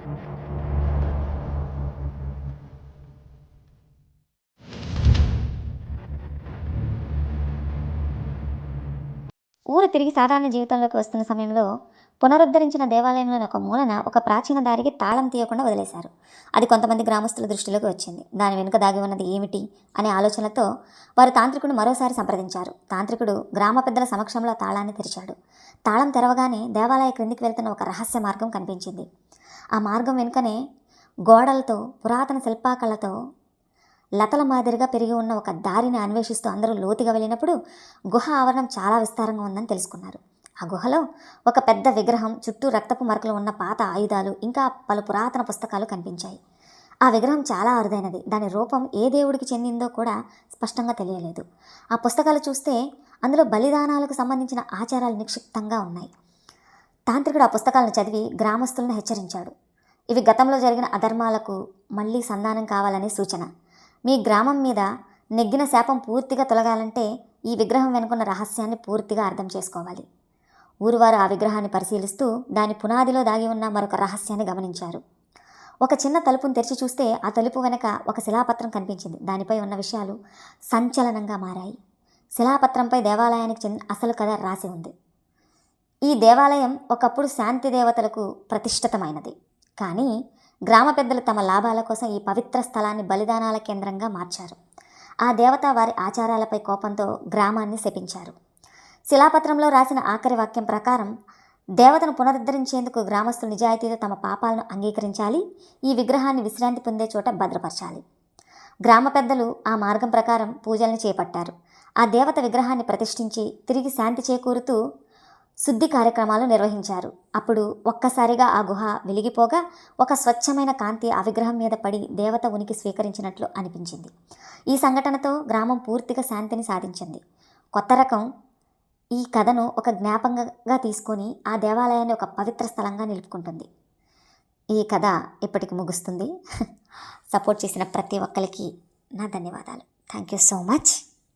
ఊరు తిరిగి సాధారణ జీవితంలోకి వస్తున్న సమయంలో పునరుద్ధరించిన దేవాలయంలోని ఒక మూలన ఒక ప్రాచీన దారికి తాళం తీయకుండా వదిలేశారు. అది కొంతమంది గ్రామస్తుల దృష్టిలోకి వచ్చింది. దాని వెనుక దాగి ఉన్నది ఏమిటి అనే ఆలోచనతో వారు తాంత్రికుడు మరోసారి సంప్రదించారు. తాంత్రికుడు గ్రామ పెద్దల సమక్షంలో తాళాన్ని తెరిచాడు. తాళం తెరవగానే దేవాలయ క్రిందికి వెళ్తున్న ఒక రహస్య మార్గం కనిపించింది. ఆ మార్గం వెనుకనే గోడలతో పురాతన శిల్పాకళతో లతల మాదిరిగా పెరిగి ఉన్న ఒక దారిని అన్వేషిస్తూ అందరూ లోతుగా వెళ్ళినప్పుడు గుహ ఆవరణం చాలా విస్తారంగా ఉందని తెలుసుకున్నారు. ఆ గుహలో ఒక పెద్ద విగ్రహం, చుట్టూ రక్తపు మరకలు ఉన్న పాత ఆయుధాలు, ఇంకా పలు పురాతన పుస్తకాలు కనిపించాయి. ఆ విగ్రహం చాలా అరుదైనది. దాని రూపం ఏ దేవుడికి చెందిందో కూడా స్పష్టంగా తెలియలేదు. ఆ పుస్తకాలు చూస్తే అందులో బలిదానాలకు సంబంధించిన ఆచారాలు నిక్షిప్తంగా ఉన్నాయి. తాంత్రికుడు ఆ పుస్తకాలను చదివి గ్రామస్తులను హెచ్చరించాడు. ఇవి గతంలో జరిగిన అధర్మాలకు మళ్ళీ సంధానం కావాలనే సూచన. మీ గ్రామం మీద నెగ్గిన శాపం పూర్తిగా తొలగాలంటే ఈ విగ్రహం వెనుకున్న రహస్యాన్ని పూర్తిగా అర్థం చేసుకోవాలి. ఊరువారు ఆ విగ్రహాన్ని పరిశీలిస్తూ దాని పునాదిలో దాగి ఉన్న మరొక రహస్యాన్ని గమనించారు. ఒక చిన్న తలుపును తెరిచి చూస్తే ఆ తలుపు వెనక ఒక శిలాపత్రం కనిపించింది. దానిపై ఉన్న విషయాలు సంచలనంగా మారాయి. శిలాపత్రంపై దేవాలయానికి చెందిన అసలు కథ రాసి ఉంది. ఈ దేవాలయం ఒకప్పుడు శాంతి దేవతలకు ప్రతిష్ఠితమైనది. కానీ గ్రామ పెద్దలు తమ లాభాల కోసం ఈ పవిత్ర స్థలాన్ని బలిదానాల కేంద్రంగా మార్చారు. ఆ దేవత వారి ఆచారాలపై కోపంతో గ్రామాన్ని శపించారు. శిలాపత్రంలో రాసిన ఆఖరి వాక్యం ప్రకారం దేవతను పునరుద్ధరించేందుకు గ్రామస్తులు నిజాయితీతో తమ పాపాలను అంగీకరించాలి, ఈ విగ్రహాన్ని విశ్రాంతి పొందే చోట భద్రపరచాలి. గ్రామ పెద్దలు ఆ మార్గం ప్రకారం పూజల్ని చేపట్టారు. ఆ దేవత విగ్రహాన్ని ప్రతిష్ఠించి తిరిగి శాంతి చేకూరుతూ శుద్ధి కార్యక్రమాలు నిర్వహించారు. అప్పుడు ఒక్కసారిగా ఆ గుహ వెలిగిపోగా ఒక స్వచ్ఛమైన కాంతి ఆ విగ్రహం మీద పడి దేవత ఉనికి స్వీకరించినట్లు అనిపించింది. ఈ సంఘటనతో గ్రామం పూర్తిగా శాంతిని సాధించింది. కొత్త రకం ఈ కథను ఒక జ్ఞాపకంగా తీసుకొని ఆ దేవాలయాన్ని ఒక పవిత్ర స్థలంగా నిలుపుకుంటుంది. ఈ కథ ఇప్పటికి ముగుస్తుంది. సపోర్ట్ చేసిన ప్రతి ఒక్కరికి నా ధన్యవాదాలు. Thank you so much.